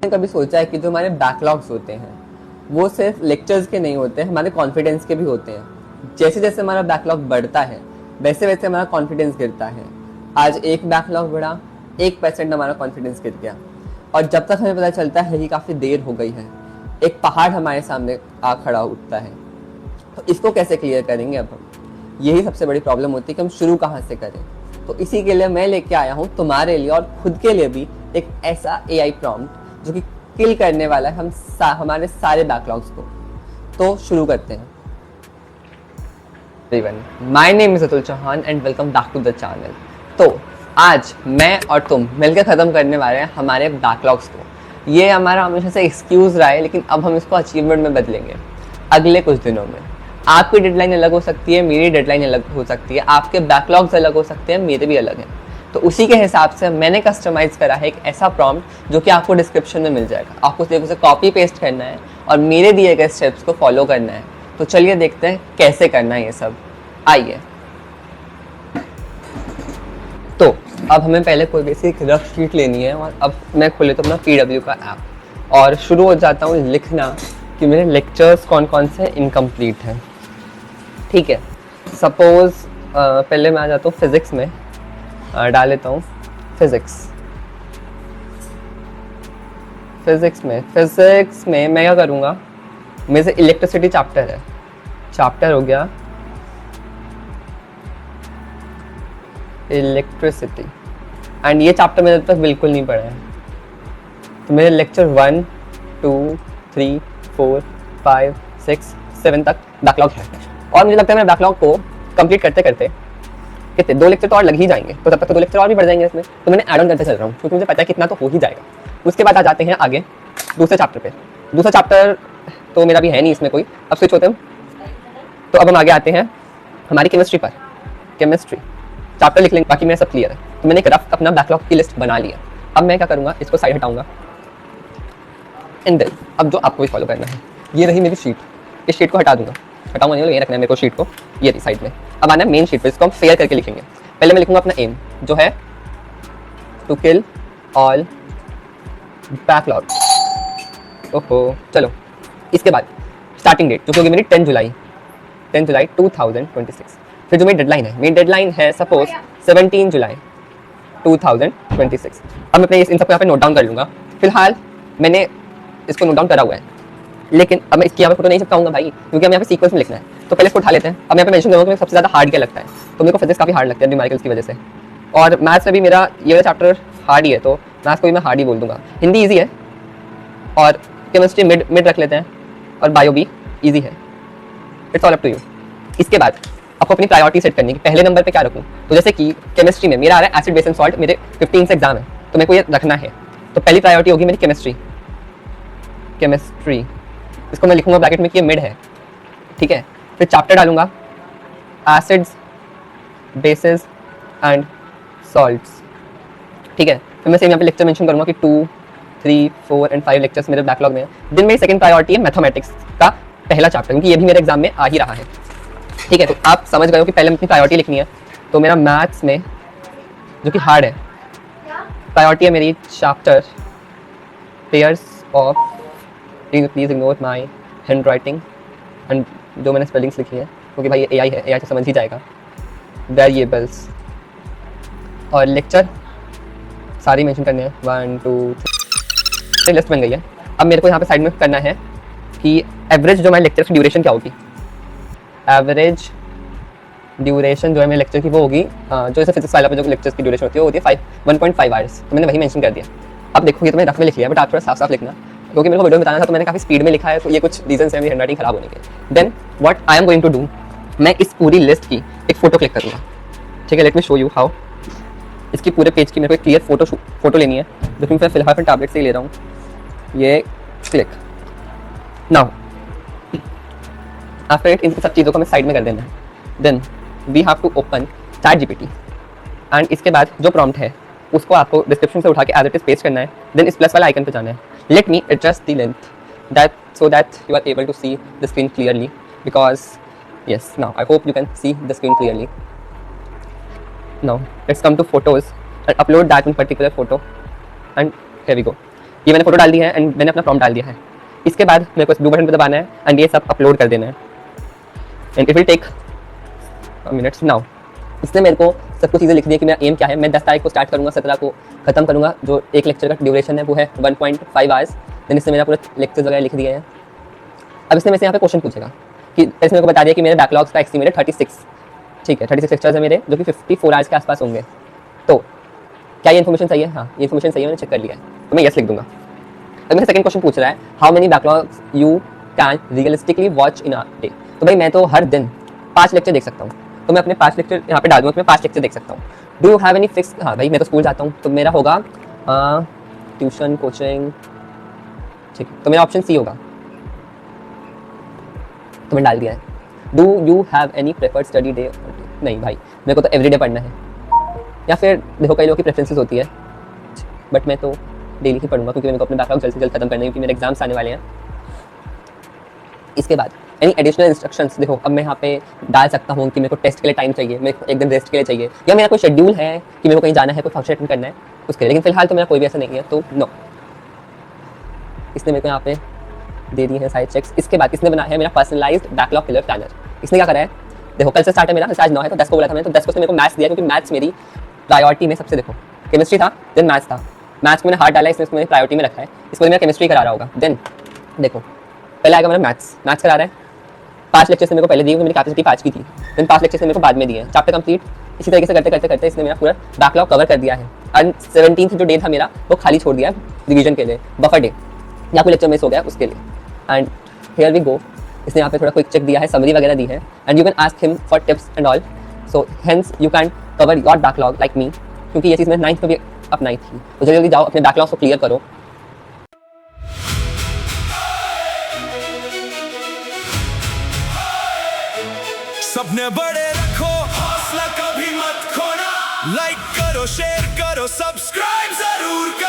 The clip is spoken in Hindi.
मैंने कभी सोचा है कि जो हमारे बैकलॉग्स होते हैं वो सिर्फ लेक्चर्स के नहीं होते हैं, हमारे कॉन्फिडेंस के भी होते हैं। जैसे जैसे हमारा बैकलॉग बढ़ता है वैसे वैसे हमारा कॉन्फिडेंस गिरता है। आज एक बैकलॉग बढ़ा, 1% हमारा कॉन्फिडेंस गिर गया, और जब तक हमें पता चलता है कि काफ़ी देर हो गई है, एक पहाड़ हमारे सामने आ खड़ा उठता है। तो इसको कैसे क्लियर करेंगे अब हम? यही सबसे बड़ी प्रॉब्लम होती है कि हम शुरू कहाँ से करें। तो इसी के लिए मैं लेके आया हूँ तुम्हारे लिए और खुद के लिए भी एक ऐसा AI प्रॉम्प्ट जो कि किल करने वाला है हमारे सारे बैकलॉग्स को। तो शुरू करते हैं। My name is Atul Chauhan and welcome back to the channel. तो आज मैं और तुम मिलकर ख़त्म करने वाले हैं हमारे बैकलॉग्स को। ये हमारा हमेशा से एक्सक्यूज़ रहा है, लेकिन अब हम इसको अचीवमेंट में बदलेंगे अगले कुछ दिनों में। आपकी डेडलाइन अलग हो सकती है, मेरी डेडलाइन अलग हो सकती है, आपके बैकलॉग्स अलग हो सकते हैं, मेरे भी अलग हैं। तो उसी के हिसाब से मैंने कस्टमाइज़ करा है एक ऐसा प्रॉम्प्ट जो कि आपको डिस्क्रिप्शन में मिल जाएगा। आपको सिर्फ उसे कॉपी पेस्ट करना है और मेरे दिए गए स्टेप्स को फॉलो करना है। तो चलिए देखते हैं कैसे करना है ये सब। आइए। तो अब हमें पहले कोई बेसिक रफ शीट लेनी है, और अब मैं खोल लेता हूँ अपना PW का ऐप और शुरू हो जाता हूँ लिखना कि मेरे लेक्चर्स कौन कौन से इनकम्प्लीट हैं। ठीक है, सपोज़ पहले मैं आ जाता हूँ फिज़िक्स में, डाल लेता हूँ फिज़िक्स में मैं क्या करूँगा, मेरे से इलेक्ट्रिसिटी चैप्टर है, चैप्टर हो गया इलेक्ट्रिसिटी, एंड ये चैप्टर मैंने अब तक बिल्कुल नहीं पढ़ा है। तो मेरे लेक्चर 1, 2, 3, 4, 5, 6, 7 तक बैकलॉग है, और मुझे लगता है मेरे बैकलॉग को कंप्लीट करते करते कितने 2 लेक्चर तो और लग ही जाएंगे, तो तब तक तो 2 लेक्चर और भी बढ़ जाएंगे इसमें। तो मैंने ऐड ऑन करते चल रहा हूँ क्योंकि मुझे पता है कितना तो हो ही जाएगा। उसके बाद आ जाते हैं आगे दूसरे चैप्टर पे। दूसरा चैप्टर तो मेरा भी है नहीं इसमें कोई, अब स्विच होते हैं। तो अब हम आगे आते हैं हमारी केमिस्ट्री पर। केमिस्ट्री चैप्टर लिख लेंगे, बाकी मेरा सब क्लियर है। तो मैंने एक रफ अपना बैकलॉग की लिस्ट बना लिया। अब मैं क्या करूँगा, इसको साइड हटाऊंगा एंड देन अब जो आपको भी फॉलो करना है, ये रही मेरी शीट। इस शीट को हटाऊंगा नहीं, ये रखना है मेरे को शीट को, ये रही साइड में। अब आना है मेन शीट पे, इसको हम फेयर करके लिखेंगे। पहले मैं लिखूंगा अपना एम जो है टू किल ऑल बैकलॉग। ओहो चलो, इसके बाद स्टार्टिंग डेट जो होगी मेरी 10 जुलाई 2026। फिर जो मेरी डेडलाइन है सपोज 17 जुलाई 2026। अब मैं अपने इन सबको यहाँ पे नोट डाउन कर लूँगा। फिलहाल मैंने इसको नोट डाउन करा हुआ है, लेकिन अब मैं इसकी यहाँ पे फोटो नहीं चिपकाऊंगा भाई, क्योंकि हमें यहाँ पे सीक्वेंस में लिखना है। तो पहले इसको उठा लेते हैं। अब मैं यहाँ पे मेंशन करूँगा कि सबसे ज़्यादा हार्ड क्या लगता है। तो मेरे को फिजिक्स काफ़ी हार्ड लगता है न्यूमेरिकल्स की वजह से, और मैथ्स में भी मेरा ये वाला चैप्टर हार्ड ही है, तो मैथ्स को भी मैं हार्ड ही बोल दूँगा। हिंदी ईजी है, और केमिस्ट्री मिड रख लेते हैं, और बायो भी ईजी है। It's all up to you. इसके बाद आपको अपनी प्रायोरिटी सेट करनी है कि पहले नंबर पे क्या रखूँ। तो जैसे कि केमिस्ट्री में मेरा आ रहा है एसिड बेस एंड सॉल्ट, मेरे 15 से एग्जाम है, तो मेरे को ये रखना है। तो पहली प्रायोरिटी होगी मेरी केमिस्ट्री। इसको मैं लिखूंगा ब्रैकेट में कि ये मिड है, ठीक है। फिर चैप्टर डालूंगा एसिड्स बेसेस एंड सॉल्ट्स, ठीक है। फिर मैं सेम यहाँ पे लेक्चर मेंशन करूंगा कि 2, 3, 4 एंड 5 लेक्चर्स मेरे बैकलॉग में है। दिन मेरी सेकंड प्रायोरिटी है मैथमेटिक्स का पहला चैप्टर, क्योंकि ये भी मेरे एग्जाम में आ ही रहा है, ठीक है। तो आप समझ गए हो कि पहले अपनी प्रायोरिटी लिखनी है। तो मेरा मैथ्स में जो कि हार्ड है, प्रायोरिटी है मेरी chapter pairs of, please ignore my hand writing and जो मैंने स्पेलिंग्स लिखी है, क्योंकि भाई ये AI है, AI तो समझ ही जाएगा। वेरिएबल्स और लेक्चर सारी मेंशन करने हैं, 1, 2, 3 लिस्ट बन गई है। अब मेरे को यहाँ पे साइड में करना है कि एवरेज जो हमारे लेक्चर की ड्यूरेशन क्या होगी। एवरेज ड्यूरेशन जो है मेरे लेक्चर की वो होगी, जो जैसे फिजिक्स वाला पे जो लेक्चर्स की ड्यूरेशन होती है वो होती है 1.5 आवर्स। तो मैंने वही मेंशन कर दिया। अब देखो ये तो मैंने रफ में लिख लिया, बट आप थोड़ा साफ साफ लिखना, क्योंकि मेरे को वीडियो में बताना था तो मैंने काफ़ी स्पीड में लिखा है, तो ये कुछ रीजन है मेरी हैंडराइटिंग खराब होने के। Then what I am going to do, मैं इस पूरी लिस्ट की एक फोटो क्लिक करूँगा, ठीक है। Let me show you how. इसकी पूरे पेज की मेरे को एक क्लियर फोटो लेनी है, जो कि मैं फिलहाल टैबलेट से ही ले रहा हूँ। ये क्लिक नाउ। आफ्टर इट इन सब चीज़ों को हमें साइड में कर देना है। Then we have to open ChatGPT, and इसके बाद जो प्रॉम्प्ट है उसको आपको डिस्क्रिप्शन से उठा के एज इट इज पेस्ट करना है। देन इस प्लस वाला आइकन पे जाना है। Let me adjust the length that so that you are able to see the screen clearly, because yes, now I hope you can see the screen clearly. Now let's come to photos and upload that in particular photo, and here we go. ये मैंने फोटो डाल दी है एंड मैंने अपना प्रॉम्प्ट डाल दिया है। इसके बाद मेरे को इस ब्लू बटन पे दबाना है एंड ये सब अपलोड कर देना है and it will take minutes now. इसने मेरे को सब कुछ चीज़ें लिख दी है कि मेरा एम क्या है। मैं 10 तारीख को स्टार्ट करूँगा, 17 को खत्म करूँगा। जो एक लेक्चर का ड्यूरेशन है वो है 1.5 आवर्स। देन इसने मेरा पूरा लेक्चर्स वगैरह लिख दिए हैं। अब इसने मेरे से यहाँ पे क्वेश्चन पूछेगा कि इसने मेरे को बता दिया कि मेरे बैकलॉग्स का एस्टिमेट 36, ठीक है 36 लेक्चर्स है मेरे, जो कि 54 आवर्स के आसपास होंगे। तो क्या ये इन्फॉर्मेशन सही है? हाँ, ये इन्फॉर्मेशन सही है, मैंने चेक कर लिया है, तो मैं यस लिख दूंगा। अब मेरा सेकंड क्वेश्चन पूछ रहा है how many backlogs you can realistically watch in a day. तो भाई मैं तो हर दिन 5 लेक्चर देख सकता हूँ, तो मैं अपने 5 लेक्चर यहाँ पे डाल दूँगा कि मैं 5 लेक्चर देख सकता हूँ। Do you have any fix? हाँ भाई मैं तो स्कूल जाता हूँ, तो मेरा होगा ट्यूशन कोचिंग, ठीक है, तो मेरा ऑप्शन सी होगा, तो मैंने डाल दिया है। Do you have any preferred study day? नहीं भाई, मेरे को तो एवरीडे पढ़ना है, या फिर देखो कई लोगों की प्रेफरेंसेस होती है, बट मैं तो डेली ही पढ़ूंगा क्योंकि मेरे को अपने बैकलॉग जल्द से जल्द खत्म करना है, क्योंकि मेरे एग्जाम्स आने वाले हैं। इसके बाद एनी एडिशनल इंस्ट्रक्शंस, देखो अब मैं यहाँ पे डाल सकता हूँ कि मेरे को टेस्ट के लिए टाइम चाहिए, मेरे को एक दिन रेस्ट के लिए चाहिए, या मेरा कोई शेड्यूल है कि मेरे को कहीं जाना है, कोई फंक्शन अटेंड करना है उसके लिए, लेकिन फिलहाल तो मेरा कोई भी ऐसा नहीं है, तो नो। इसने मेरे को यहाँ पे दे दिए हैं सारे चेक्स। इसके बाद इसने बनाया है मेरा पर्सनलाइज्ड बैकलॉग फिलर प्लानर। इसने क्या करा है, देखो कल से स्टार्ट है मेरा, आज 9 है तो 10 को बोला था मैंने, तो 10 को उसने मेरे को मैथ्स दिया, क्योंकि मैथ्स मेरी प्रायोरिटी में सबसे, देखो केमिस्ट्री था देन मैथ्स था, मैथ्स को मैंने हार्ड डाला है, इसमें मैंने प्रायोरिटी में रखा है, इसको मेरा केमिस्ट्री करा रहा होगा। देन देखो पहले आएगा मेरा मैथ्स करा रहा है, 5 लेक्चर से मेरे को पहले दिए, मेरी कैपेसिटी 5 की थी, देन 5 लेक्चर से मेरे को बाद में दिए हैं, चैप्टर कंप्लीट। इसी तरीके से करते करते करते इसने मेरा पूरा बैकलॉग कवर कर दिया है। एंड 17th जो डे था मेरा वो खाली छोड़ दिया रिवीजन के लिए, बफर डे, या कोई लेक्चर मिस हो गया उसके लिए। एंड हियर वी गो, इसने यहाँ पे थोड़ा क्विक चेक दिया है, समरी वगैरह दी है, and you can ask him for tips and all, so hence you can cover your backlog like me, क्योंकि ये चीज़ मैं 9th में भी अपनाई थी। तो जल्दी जल्दी जाओ अपने बैकलॉग को क्लियर करो। सपने बड़े रखो, हौसला कभी मत खोना, लाइक करो शेयर करो सब्सक्राइब जरूर करो।